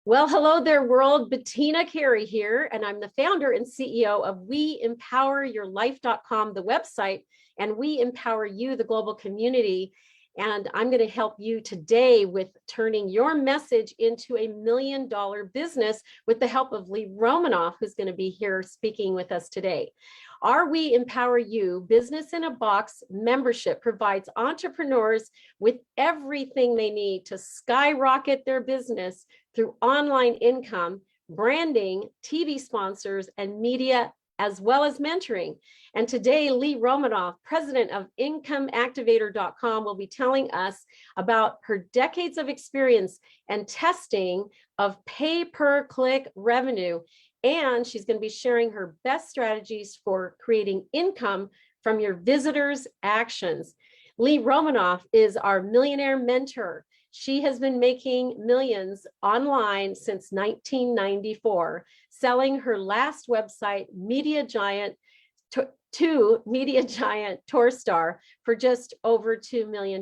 Well, hello there, world. Bettina Carey here, and I'm the founder and CEO of WeEmpowerYourLife.com, the website, and We Empower You, the global community. And I'm going to help you today with turning your message into $1 million business with the help of Lee Romanov, who's going to be here speaking with us today. Our We Empower You Business in a Box membership provides entrepreneurs with everything they need to skyrocket their business through online income, branding, TV sponsors, and media, as well as mentoring. And today, Lee Romanov, president of IncomeActivator.com, will be telling us about her decades of experience and testing of pay-per-click revenue. And she's going to be sharing her best strategies for creating income from your visitors' actions. Lee Romanov is our millionaire mentor. She has been making millions online since 1994, selling her last website, Media Giant, to Media Giant Tourstar for just over $2 million.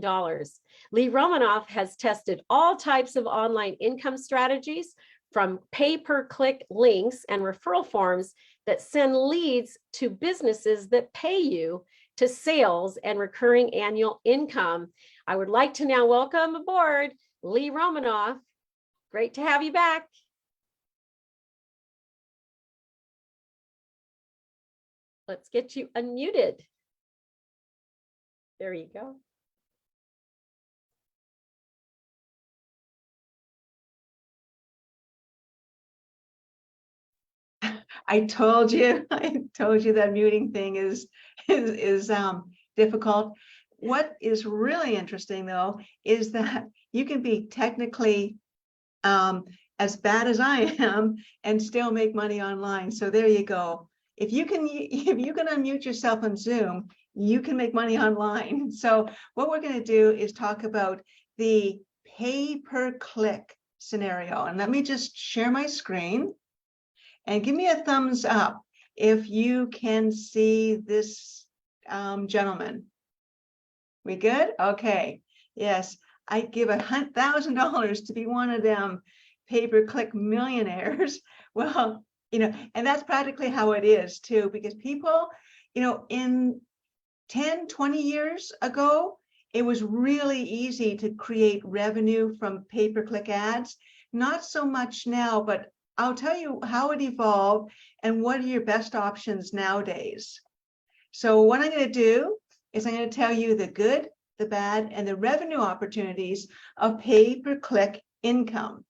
Lee Romanov has tested all types of online income strategies, from pay-per-click links and referral forms that send leads to businesses that pay you, to sales and recurring annual income. I would like to now welcome aboard Lee Romanov. Great to have you back. Let's get you unmuted. There you go. I told you that muting thing is difficult. What is really interesting, though, is that you can be technically as bad as I am and still make money online. So there you go. If you can unmute yourself on Zoom, you can make money online. So what we're going to do is talk about the pay-per-click scenario. And let me just share my screen. And give me a thumbs up if you can see this gentleman. We good? Okay. Yes, I'd give $1,000 to be one of them pay-per-click millionaires. Well, and that's practically how it is too, because people, in 10, 20 years ago, it was really easy to create revenue from pay-per-click ads. Not so much now, but I'll tell you how it evolved and what are your best options nowadays. So what I'm going to do is I'm going to tell you the good, the bad, and the revenue opportunities of pay-per-click income.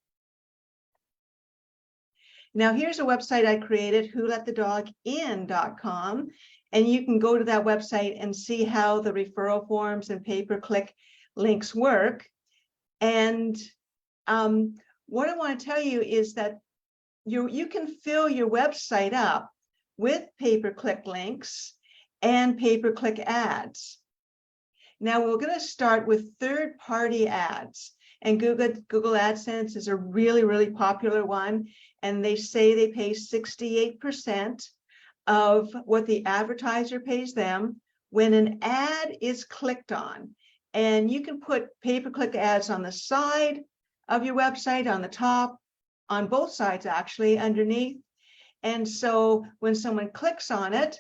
Now here's a website I created, wholetthedogin.com, and you can go to that website and see how the referral forms and pay-per-click links work. And what I want to tell you is that you can fill your website up with pay-per-click links and pay-per-click ads. Now we're going to start with third-party ads, and Google AdSense is a really, really popular one, and they say they pay 68% of what the advertiser pays them when an ad is clicked on. And you can put pay-per-click ads on the side of your website, on the top, on both sides actually, underneath. And so when someone clicks on it,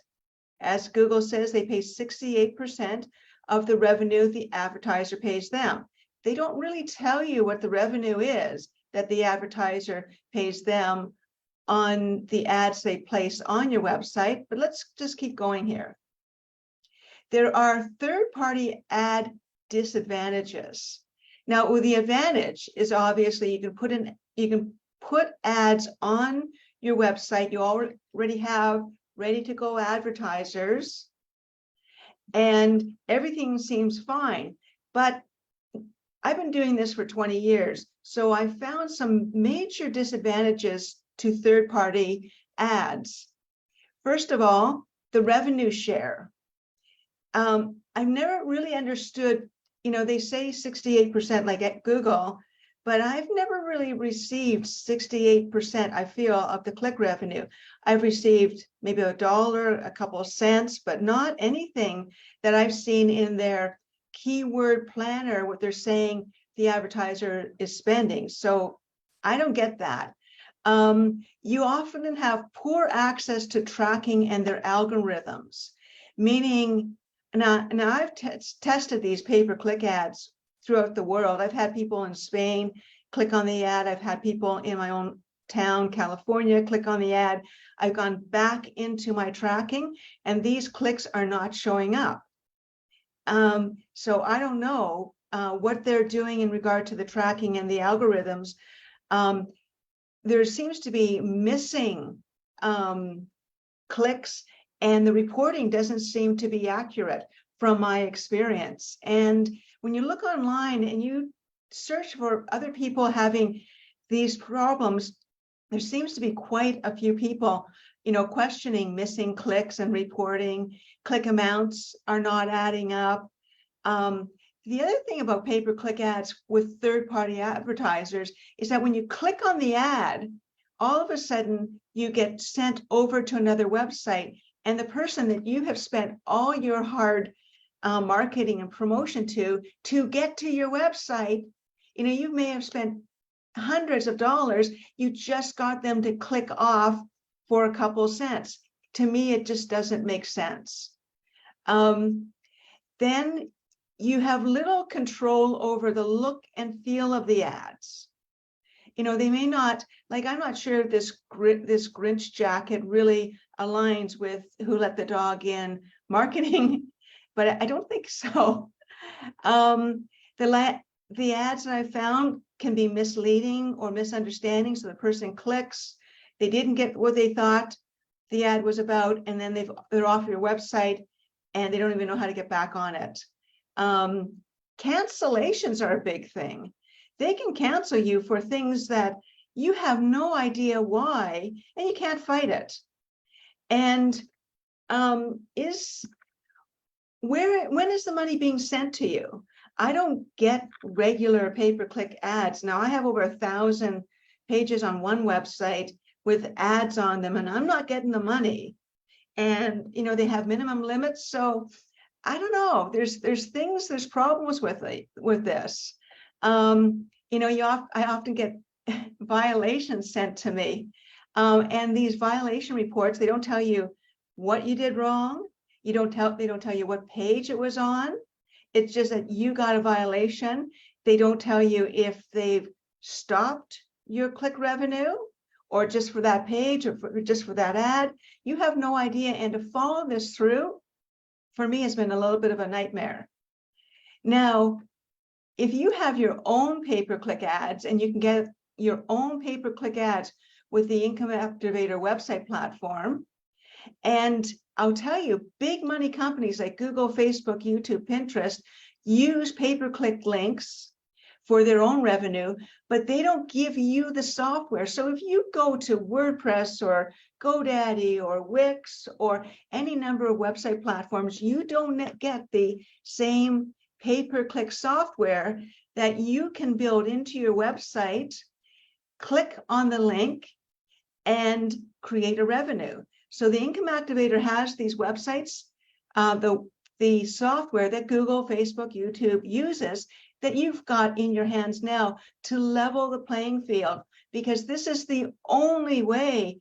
as Google says, they pay 68% of the revenue the advertiser pays them. They don't really tell you what the revenue is that the advertiser pays them on the ads they place on your website, but let's just keep going here. There are third-party ad disadvantages. Now, the advantage is obviously you can put ads on your website. You already have ready-to-go advertisers, and everything seems fine. But I've been doing this for 20 years, so I found some major disadvantages to third-party ads. First of all, the revenue share. I've never really understood, they say 68% like at Google, but I've never really received 68%, I feel, of the click revenue. I've received maybe $1, a couple of cents, but not anything that I've seen in their keyword planner, what they're saying the advertiser is spending. So I don't get that. You often have poor access to tracking and their algorithms, meaning now I've tested these pay-per-click ads throughout the world. I've had people in Spain click on the ad. I've had people in my own town, California, click on the ad. I've gone back into my tracking and these clicks are not showing up. So I don't know what they're doing in regard to the tracking and the algorithms. There seems to be missing clicks, and the reporting doesn't seem to be accurate from my experience. And when you look online and you search for other people having these problems, there seems to be quite a few people, questioning missing clicks and reporting. Click amounts are not adding up. The other thing about pay-per-click ads with third-party advertisers is that when you click on the ad, all of a sudden you get sent over to another website, and the person that you have spent all your hard marketing and promotion to get to your website, you may have spent hundreds of dollars, you just got them to click off for a couple cents. To me, it just doesn't make sense. Then you have little control over the look and feel of the ads. They may not, I'm not sure if this Grinch jacket really aligns with Who Let the Dog In marketing, but I don't think so. The ads that I found can be misleading or misunderstanding. So the person clicks, they didn't get what they thought the ad was about, and then they're off your website and they don't even know how to get back on it. Cancellations are a big thing. They can cancel you for things that you have no idea why, and you can't fight it. And when is the money being sent to you? I don't get regular pay-per-click ads. Now I have over 1,000 pages on one website with ads on them, and I'm not getting the money. And they have minimum limits, so I don't know. There's problems with this. I often get violations sent to me, and these violation reports, they don't tell you what you did wrong. They don't tell you what page it was on. It's just that you got a violation. They don't tell you if they've stopped your click revenue or just for that page or just for that ad. You have no idea. And to follow this through, for me, has been a little bit of a nightmare. Now, if you have your own pay-per-click ads, and you can get your own pay-per-click ads with the Income Activator website platform, and I'll tell you, big money companies like Google, Facebook, YouTube, Pinterest use pay-per-click links for their own revenue, but they don't give you the software. So if you go to WordPress or GoDaddy or Wix or any number of website platforms, you don't get the same pay-per-click software that you can build into your website, click on the link, and create a revenue. So the Income Activator has these websites, the software that Google, Facebook, YouTube uses, that you've got in your hands now to level the playing field, because this is the only way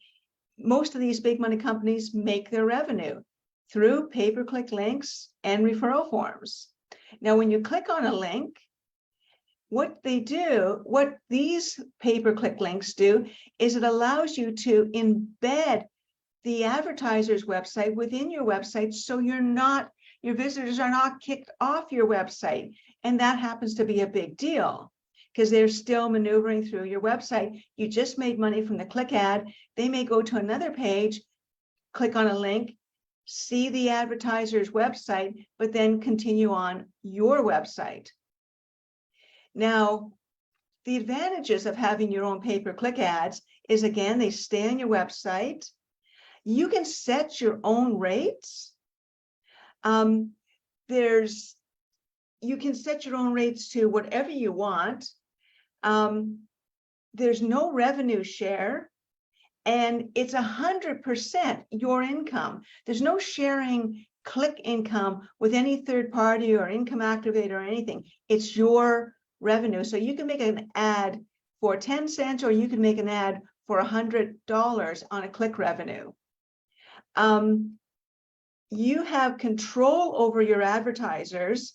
most of these big money companies make their revenue, through pay-per-click links and referral forms. Now, when you click on a link, what these pay-per-click links do is it allows you to embed the advertiser's website within your website, so your visitors are not kicked off your website. And that happens to be a big deal because they're still maneuvering through your website. You just made money from the click ad. They may go to another page, click on a link, see the advertiser's website, but then continue on your website. Now, the advantages of having your own pay-per-click ads is, again, they stay on your website. You can set your own rates. You can set your own rates to whatever you want. There's no revenue share, and it's 100% your income. There's no sharing click income with any third party or Income Activator or anything. It's your revenue. So you can make an ad for 10 cents, or you can make an ad for $100 on a click revenue. You have control over your advertisers,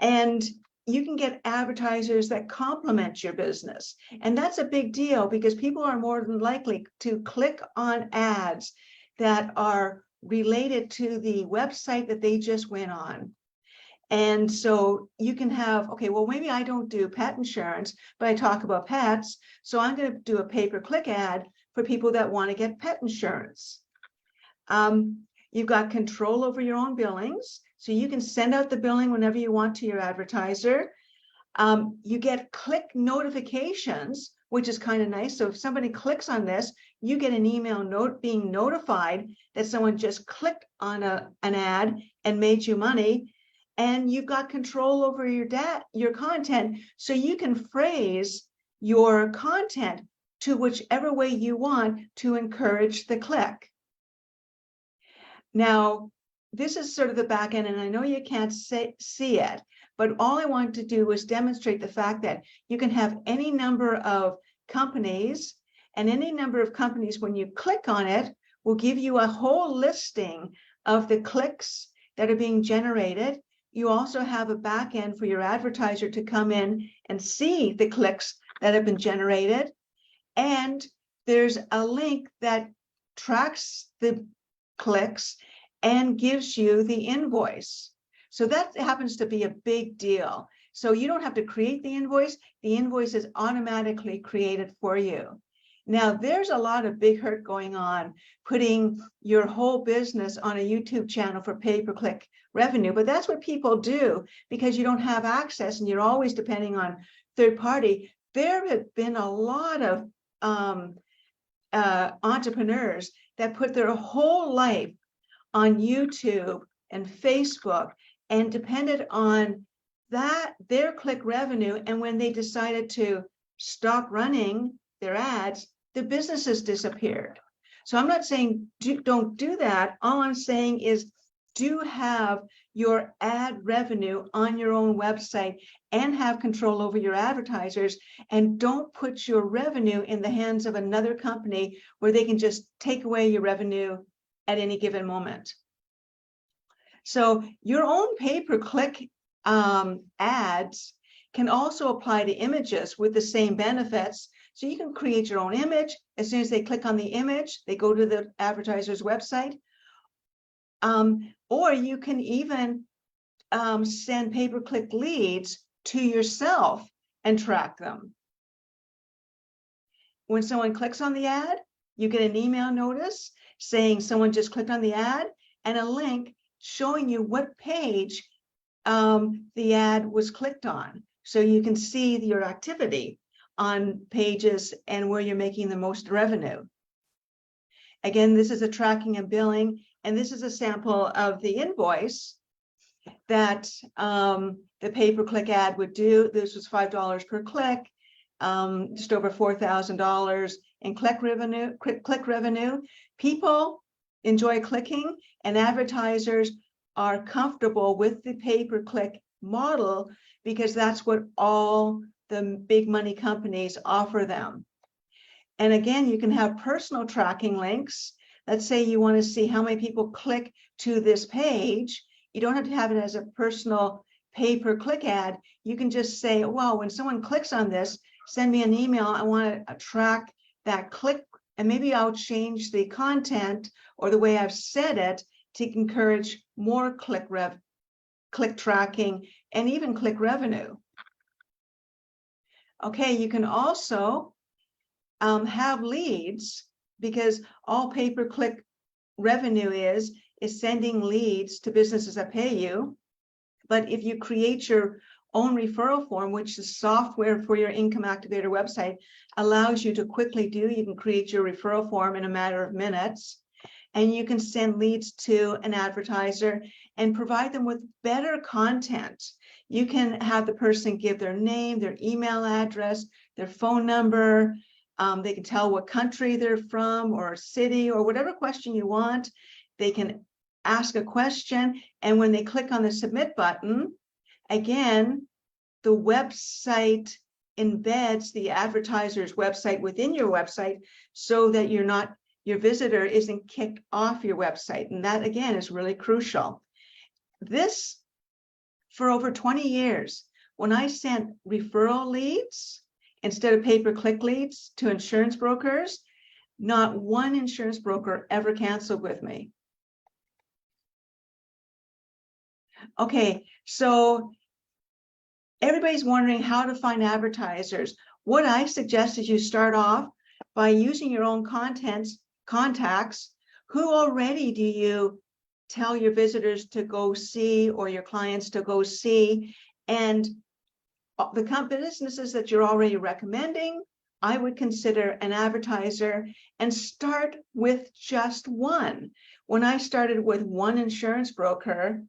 and you can get advertisers that complement your business. And that's a big deal because people are more than likely to click on ads that are related to the website that they just went on. And so you can have, okay, well, maybe I don't do pet insurance, but I talk about pets. So I'm going to do a pay-per-click ad for people that want to get pet insurance. You've got control over your own billings. So you can send out the billing whenever you want to your advertiser. You get click notifications, which is kind of nice. So if somebody clicks on this, you get an email note being notified that someone just clicked on an ad and made you money. And you've got control over your content, so you can phrase your content to whichever way you want to encourage the click. Now, this is sort of the back end, and I know you can't see it, but all I want to do is demonstrate the fact that you can have any number of companies, and any number of companies, when you click on it, will give you a whole listing of the clicks that are being generated. You also have a back end for your advertiser to come in and see the clicks that have been generated. And there's a link that tracks the clicks and gives you the invoice. So that happens to be a big deal. So you don't have to create the invoice is automatically created for you. Now, there's a lot of big hurt going on putting your whole business on a YouTube channel for pay-per-click revenue, but that's what people do because you don't have access and you're always depending on third party. There have been a lot of entrepreneurs that put their whole life on YouTube and Facebook and depended on their click revenue. And when they decided to stop running their ads, the businesses disappeared. So I'm not saying don't do that. All I'm saying is do have your ad revenue on your own website and have control over your advertisers, and don't put your revenue in the hands of another company where they can just take away your revenue at any given moment. So your own pay-per-click ads can also apply to images with the same benefits. So you can create your own image. As soon as they click on the image, they go to the advertiser's website. Or you can even send pay-per-click leads to yourself and track them. When someone clicks on the ad, you get an email notice saying someone just clicked on the ad and a link showing you what page the ad was clicked on. So you can see your activity on pages and where you're making the most revenue. Again, this is a tracking and billing, and this is a sample of the invoice that the pay-per-click ad would do. This was $5 per click, just over $4,000 in click revenue. People enjoy clicking, and advertisers are comfortable with the pay-per-click model because that's what all the big money companies offer them. And again, you can have personal tracking links. Let's say you want to see how many people click to this page. You don't have to have it as a personal pay-per-click ad. You can just say, well, when someone clicks on this, send me an email. I want to track that click, and maybe I'll change the content or the way I've said it to encourage more click tracking and even click revenue. Okay, you can also have leads, because all pay-per-click revenue is sending leads to businesses that pay you. But if you create your own referral form, which is software for your income activator website allows you to quickly do, you can create your referral form in a matter of minutes, and you can send leads to an advertiser and provide them with better content. You can have the person give their name, their email address, their phone number. They can tell what country they're from or city or whatever question you want. They can ask a question, and when they click on the submit button, again, the website embeds the advertiser's website within your website so that your visitor isn't kicked off your website. And that, again, is really crucial. This, for over 20 years, when I sent referral leads instead of pay-per-click leads to insurance brokers, not one insurance broker ever canceled with me. Okay, so everybody's wondering how to find advertisers. What I suggest is you start off by using your own contacts. Who already do you tell your visitors to go see or your clients to go see? And the businesses that you're already recommending, I would consider an advertiser, and start with just one. When I started with one insurance broker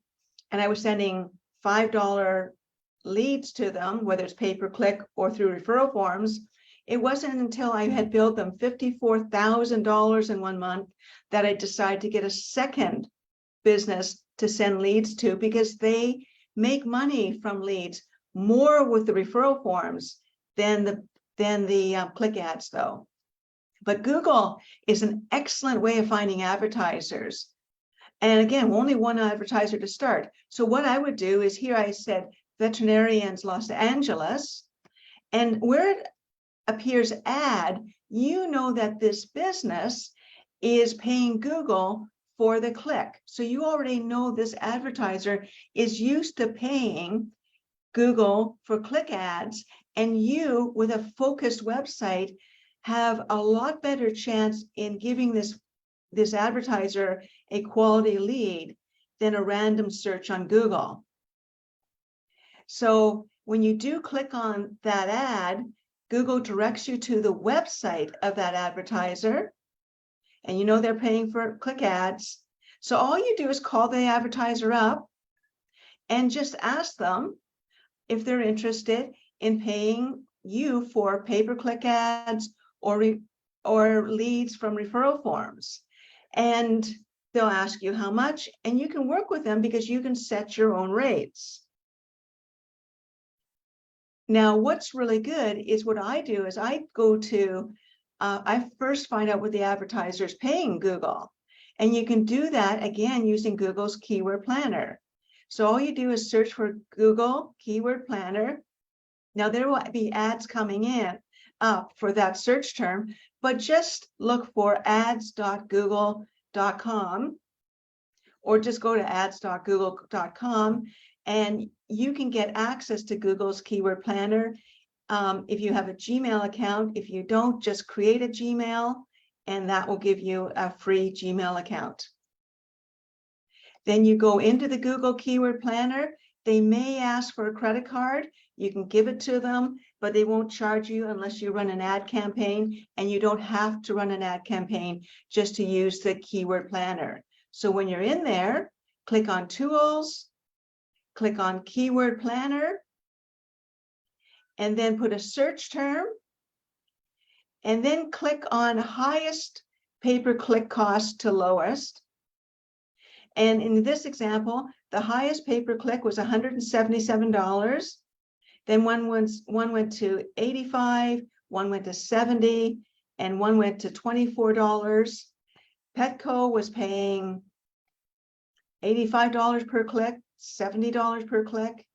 and I was sending $5 leads to them, whether it's pay-per-click or through referral forms, it wasn't until I had billed them $54,000 in 1 month that I decided to get a second business to send leads to, because they make money from leads more with the referral forms than the click ads, though. But Google is an excellent way of finding advertisers. And again, only one advertiser to start. So what I would do is, here I said veterinarians Los Angeles, and where it appears ad, you know that this business is paying Google for the click. So you already know this advertiser is used to paying Google for click ads, and you, with a focused website, have a lot better chance in giving this advertiser a quality lead than a random search on Google. So when you do click on that ad, Google directs you to the website of that advertiser, and you know they're paying for click ads. So all you do is call the advertiser up and just ask them if they're interested in paying you for pay-per-click ads or leads from referral forms. And they'll ask you how much, and you can work with them because you can set your own rates. Now, what's really good is what I do is I go to, I first find out what the advertiser is paying Google. And you can do that, again, using Google's Keyword Planner. So all you do is search for Google Keyword Planner. Now, there will be ads coming in for that search term, but just look for ads.google.com, or just go to ads.google.com, and you can get access to Google's Keyword Planner. If you have a Gmail account, if you don't, just create a Gmail, and that will give you a free Gmail account. Then you go into the Google Keyword Planner. They may ask for a credit card. You can give it to them, but they won't charge you unless you run an ad campaign, and you don't have to run an ad campaign just to use the Keyword Planner. So when you're in there, click on Tools, click on Keyword Planner, and then put a search term, and then click on highest pay-per-click cost to lowest. And in this example, the highest pay-per-click was $177. Then one went to $85, one went to $70, and one went to $24. Petco was paying $85 per click, $70 per click.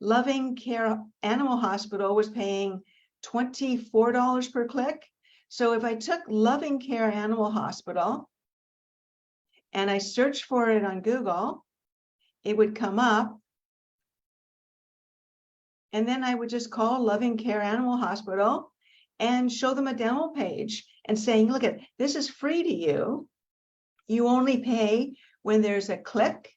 Loving Care Animal Hospital was paying $24 per click. So if I took Loving Care Animal Hospital and I searched for it on Google, it would come up. And then I would just call Loving Care Animal Hospital and show them a demo page and saying, look, this is free to you. You only pay when there's a click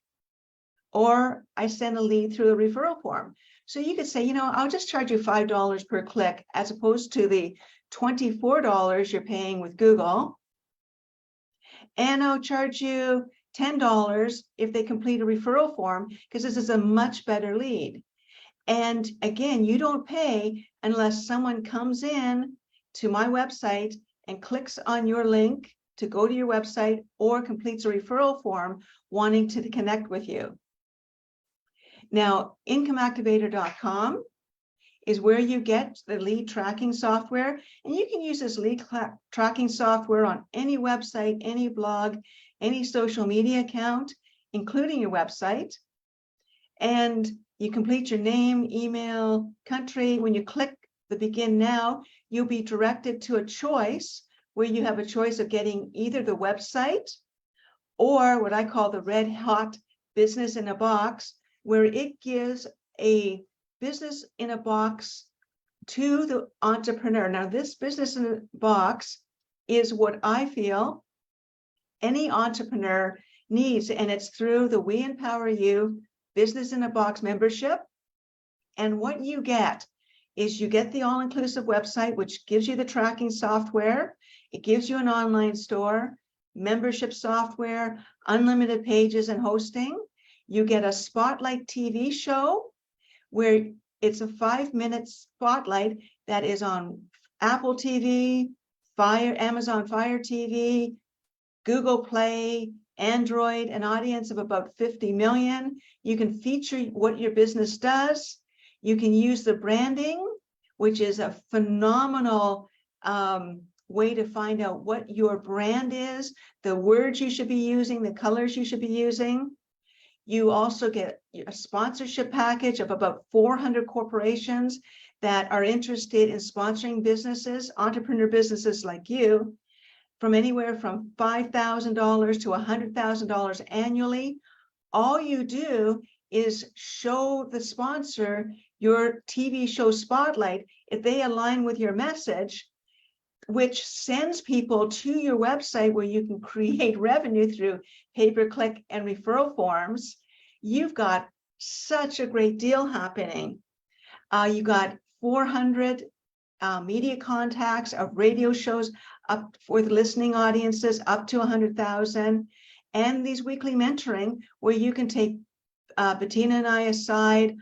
or I send a lead through a referral form. So you could say, I'll just charge you $5 per click as opposed to the $24 you're paying with Google. And I'll charge you $10 if they complete a referral form, because this is a much better lead. And again, you don't pay unless someone comes in to my website and clicks on your link to go to your website or completes a referral form wanting to connect with you. Now, incomeactivator.com is where you get the lead tracking software. And you can use this lead tracking software on any website, any blog, any social media account, including your website. And you complete your name, email, country. When you click the begin now, you'll be directed to a choice where you have a choice of getting either the website or what I call the red hot business in a box, where it gives a business in a box to the entrepreneur. Now, this business in a box is what I feel any entrepreneur needs, and it's through the We Empower You Business in a Box membership. And what you get is you get the all-inclusive website, which gives you the tracking software. It gives you an online store, membership software, unlimited pages and hosting. You get a Spotlight TV show where it's a 5-minute spotlight that is on Apple TV, Amazon Fire TV, Google Play, Android, an audience of about 50 million. You can feature what your business does. You can use the branding, which is a phenomenal way to find out what your brand is, the words you should be using, the colors you should be using. You also get a sponsorship package of about 400 corporations that are interested in sponsoring businesses, entrepreneur businesses like you, from anywhere from $5,000 to $100,000 annually. All you do is show the sponsor your TV show Spotlight. If they align with your message, which sends people to your website where you can create revenue through pay-per-click and referral forms, you've got such a great deal happening. You got 400 media contacts of radio shows up for the listening audiences, up to 100,000, and these weekly mentoring where you can take Bettina and I aside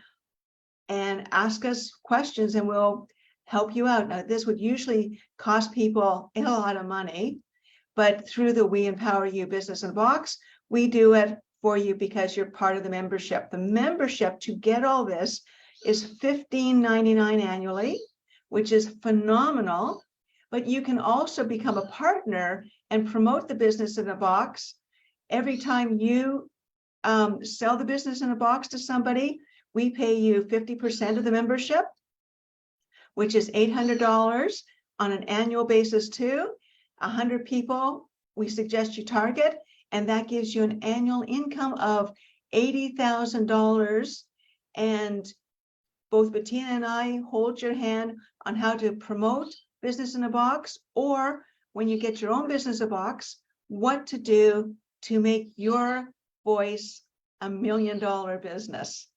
and ask us questions and we'll help you out. Now, this would usually cost people a lot of money, but through the We Empower You Business in a Box, we do it for you because you're part of the membership. The membership to get all this is $15.99 annually, which is phenomenal, but you can also become a partner and promote the Business in a Box. Every time you sell the Business in a Box to somebody, we pay you 50% of the membership, which is $800 on an annual basis too. 100 people we suggest you target, and that gives you an annual income of $80,000. And both Bettina and I hold your hand on how to promote Business in a Box, or when you get your own Business in a Box, what to do to make your voice $1 million business.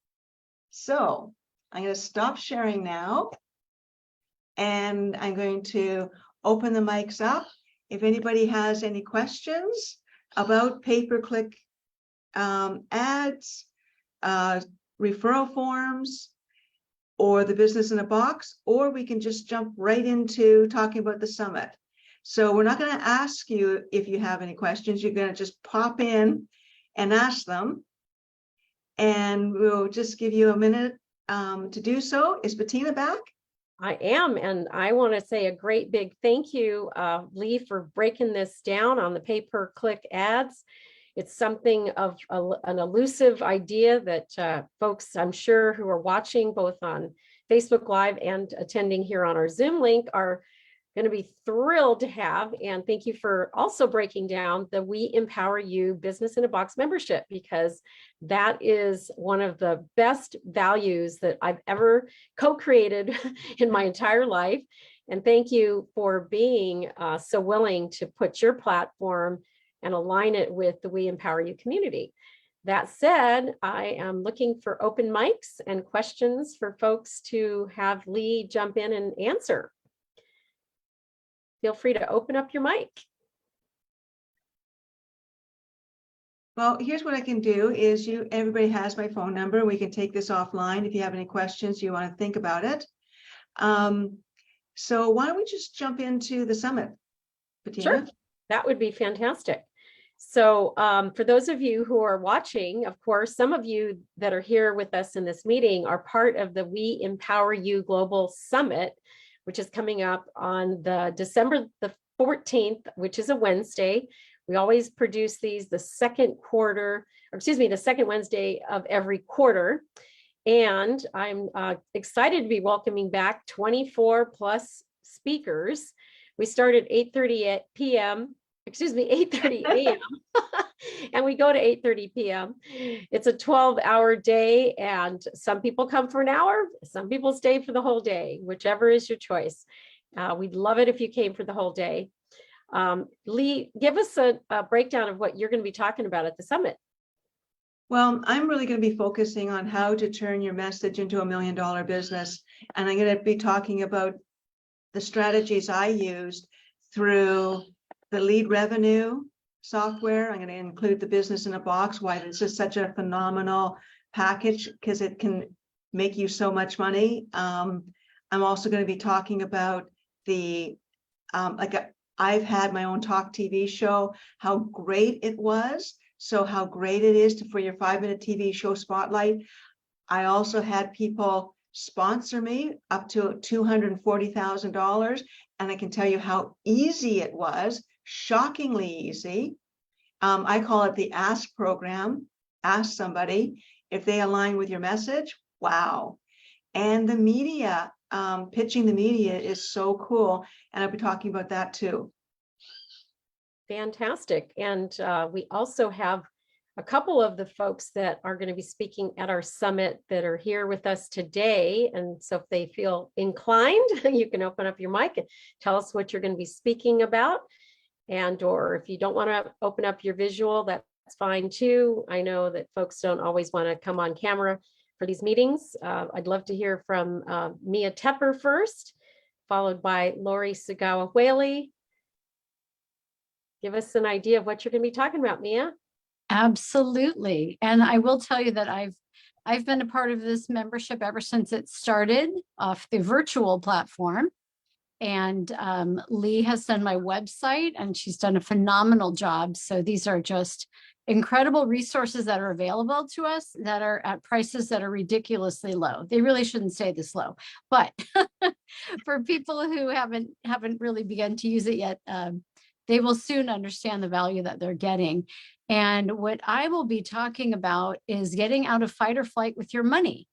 So I'm going to stop sharing now, and I'm going to open the mics up. If anybody has any questions about pay-per-click ads, referral forms, or the Business in a Box, or we can just jump right into talking about the summit. So we're not going to ask you if you have any questions. You're going to just pop in and ask them, and we'll just give you a minute to do so. Is Bettina back? I am, and I want to say a great big thank you, Lee, for breaking this down on the pay-per-click ads. It's something of an elusive idea that folks, I'm sure, who are watching both on Facebook Live and attending here on our Zoom link are going to be thrilled to have. And thank you for also breaking down the We Empower You Business in a Box membership, because that is one of the best values that I've ever co-created in my entire life. And thank you for being so willing to put your platform and align it with the We Empower You community. That said, I am looking for open mics and questions for folks to have Lee jump in and answer. Feel free to open up your mic. Well, here's what I can do is everybody has my phone number. We can take this offline if you have any questions, you want to think about it. So why don't we just jump into the summit, Bettina? Sure, that would be fantastic. So for those of you who are watching, of course, some of you that are here with us in this meeting are part of the We Empower You Global Summit, which is coming up on the December the 14th, which is a Wednesday. We always produce these the second Wednesday of every quarter. And I'm excited to be welcoming back 24 plus speakers. We start at 8:30 p.m. 8:30 a.m. and we go to 8:30 p.m. It's a 12-hour day, and some people come for an hour, some people stay for the whole day, whichever is your choice. We'd love it if you came for the whole day. Lee, give us a breakdown of what you're going to be talking about at the summit. Well, I'm really going to be focusing on how to turn your message into $1 million business. And I'm going to be talking about the strategies I used through the lead revenue software. I'm going to include the business in a box, why this is such a phenomenal package, because it can make you so much money. I'm also going to be talking about the, I've had my own talk TV show, how great it was. So how great it is for your 5-minute TV show spotlight. I also had people sponsor me up to $240,000. And I can tell you how easy it was, shockingly easy. I call it the Ask program. Ask somebody if they align with your message. Wow. And the media, pitching the media is so cool. And I'll be talking about that too. Fantastic. And we also have a couple of the folks that are going to be speaking at our summit that are here with us today. And so if they feel inclined, you can open up your mic and tell us what you're going to be speaking about. And or if you don't want to open up your visual, that's fine too. I know that folks don't always want to come on camera for these meetings. I'd love to hear from Mia Tepper first, followed by Lori Sugawa-Whaley. Give us an idea of what you're going to be talking about, Mia. Absolutely. And I will tell you that I've been a part of this membership ever since it started off the virtual platform. And Lee has done my website, and she's done a phenomenal job. So these are just incredible resources that are available to us that are at prices that are ridiculously low. They really shouldn't stay this low, but for people who haven't really begun to use it yet, they will soon understand the value that they're getting. And what I will be talking about is getting out of fight or flight with your money,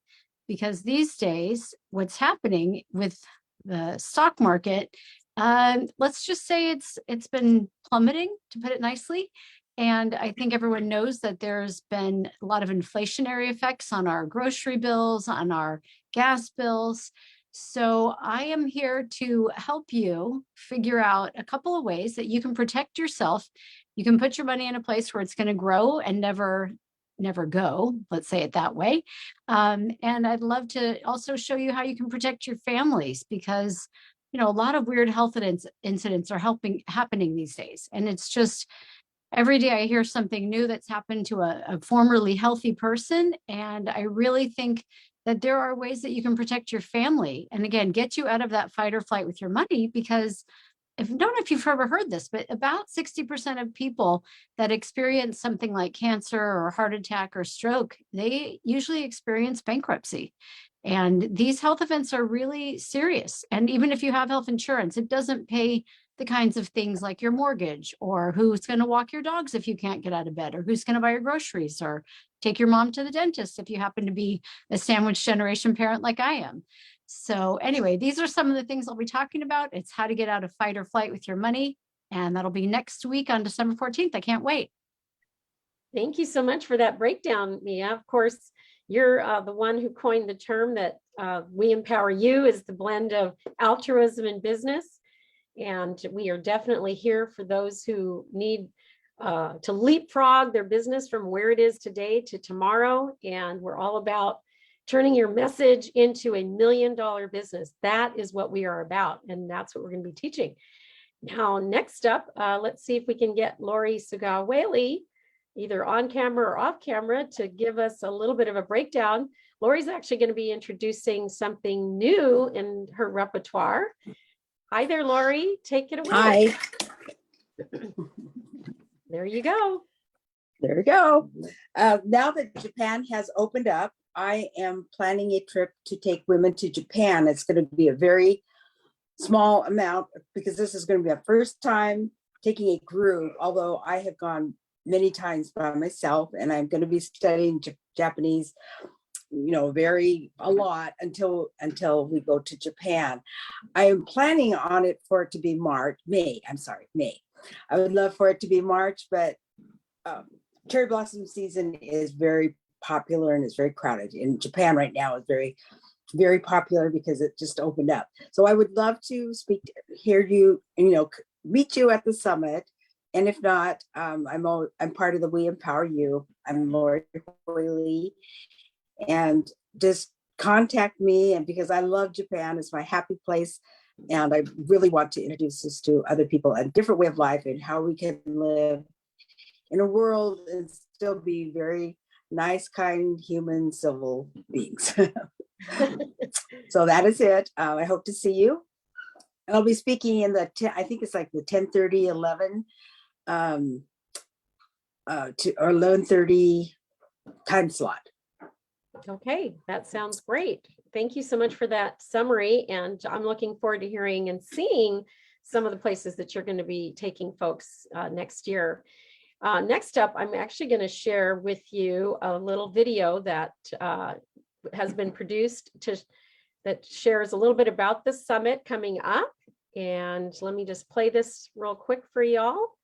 because these days, what's happening with the stock market, let's just say it's been plummeting, to put it nicely. And I think everyone knows that there's been a lot of inflationary effects on our grocery bills, on our gas bills. So I am here to help you figure out a couple of ways that you can protect yourself. You can put your money in a place where it's going to grow and never go, let's say it that way. And I'd love to also show you how you can protect your families, because, you know, a lot of weird health incidents are happening these days. And it's just every day I hear something new that's happened to a formerly healthy person. And I really think that there are ways that you can protect your family. And again, get you out of that fight or flight with your money, because I don't know if you've ever heard this, but about 60% of people that experience something like cancer or heart attack or stroke, they usually experience bankruptcy. And these health events are really serious. And even if you have health insurance, it doesn't pay the kinds of things like your mortgage, or who's going to walk your dogs if you can't get out of bed, or who's going to buy your groceries, or take your mom to the dentist if you happen to be a sandwich generation parent like I am. So anyway, these are some of the things I'll be talking about. It's how to get out of fight or flight with your money. And that'll be next week on December 14th. I can't wait. Thank you so much for that breakdown, Mia. Of course, you're the one who coined the term that We Empower You is the blend of altruism and business. And we are definitely here for those who need to leapfrog their business from where it is today to tomorrow. And we're all about turning your message into $1 million business. That is what we are about. And that's what we're going to be teaching. Now, next up, let's see if we can get Lori Sugawa-Whaley, either on camera or off camera, to give us a little bit of a breakdown. Lori's actually going to be introducing something new in her repertoire. Hi there, Lori. Take it away. Hi. There you go. There we go. Now that Japan has opened up, I am planning a trip to take women to Japan. It's going to be a very small amount because this is going to be a first time taking a group, although I have gone many times by myself, and I'm going to be studying Japanese, a lot until we go to Japan. I am planning on it for it to be May. I would love for it to be March, but cherry blossom season is very popular and it's very crowded in Japan right now. It's very, very popular because it just opened up. So I would love to hear you, meet you at the summit. And if not, I'm part of the We Empower You. I'm Lori Hoyley, and just contact me. And because I love Japan, it's my happy place. And I really want to introduce this to other people, a different way of life and how we can live in a world and still be very nice, kind, human, civil beings. So that is it. I hope to see you. And I'll be speaking in I think it's like the 10:30, 11 to or 11:30 time slot. Okay, that sounds great. Thank you so much for that summary. And I'm looking forward to hearing and seeing some of the places that you're going to be taking folks next year. Next up, I'm actually going to share with you a little video that has been produced that shares a little bit about the summit coming up. And let me just play this real quick for y'all.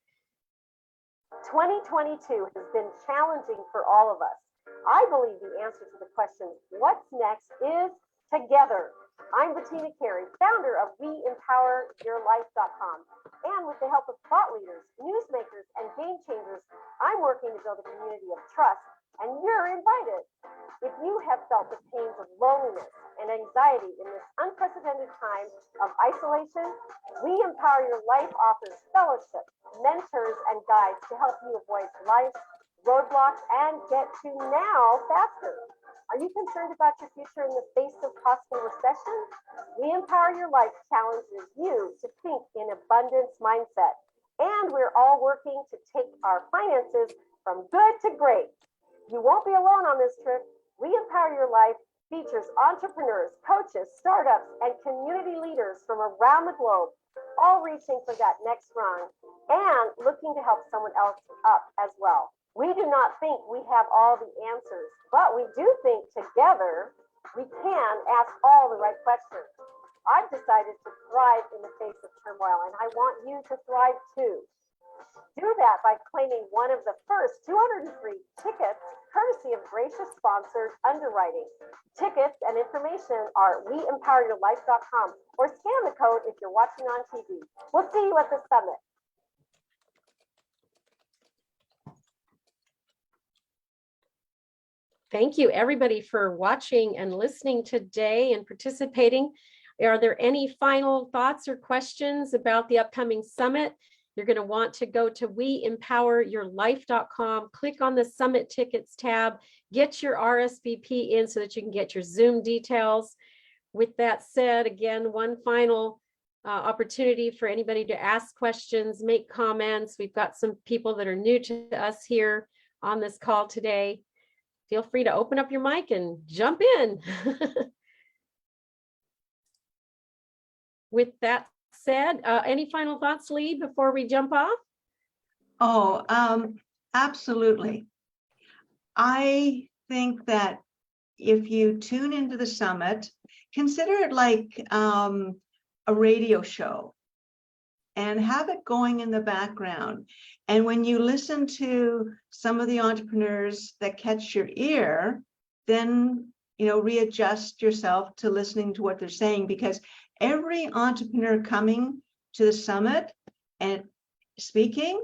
2022 has been challenging for all of us. I believe the answer to the question, what's next, is together. I'm Bettina Carey, founder of WeEmpowerYourLife.com. And with the help of thought leaders, newsmakers, and game changers, I'm working to build a community of trust, and you're invited. If you have felt the pains of loneliness and anxiety in this unprecedented time of isolation, We Empower Your Life offers fellowship, mentors, and guides to help you avoid life's roadblocks and get to now faster. Are you concerned about your future in the face of possible recession? We Empower Your Life challenges you to think in abundance mindset. And we're all working to take our finances from good to great. You won't be alone on this trip. We Empower Your Life features entrepreneurs, coaches, startups, and community leaders from around the globe, all reaching for that next rung and looking to help someone else up as well. We do not think we have all the answers, but we do think together we can ask all the right questions. I've decided to thrive in the face of turmoil, and I want you to thrive too. Do that by claiming one of the first 203 tickets, courtesy of gracious sponsored underwriting. Tickets and information are WeEmpowerYourLife.com, or scan the code if you're watching on TV. We'll see you at the summit. Thank you, everybody, for watching and listening today and participating. Are there any final thoughts or questions about the upcoming summit? You're going to want to go to WeEmpowerYourLife.com, click on the Summit Tickets tab, get your RSVP in so that you can get your Zoom details. With that said, again, one final opportunity for anybody to ask questions, make comments. We've got some people that are new to us here on this call today. Feel free to open up your mic and jump in. With that said, any final thoughts, Lee, before we jump off? Oh, absolutely. I think that if you tune into the summit, consider it like a radio show and have it going in the background. And when you listen to some of the entrepreneurs that catch your ear, then, readjust yourself to listening to what they're saying, because every entrepreneur coming to the summit and speaking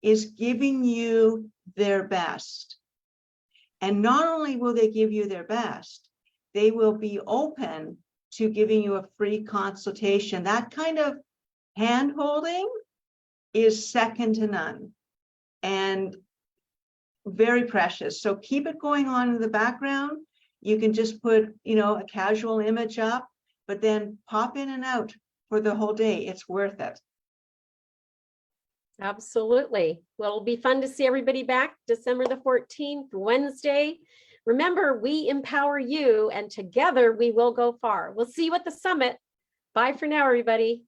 is giving you their best. And not only will they give you their best, they will be open to giving you a free consultation. That kind of hand-holding is second to none and very precious. So keep it going on in the background. You can just put, a casual image up, but then pop in and out for the whole day. It's worth it. Absolutely. Well, it'll be fun to see everybody back December the 14th, Wednesday. Remember, we empower you, and together we will go far. We'll see you at the summit. Bye for now, everybody.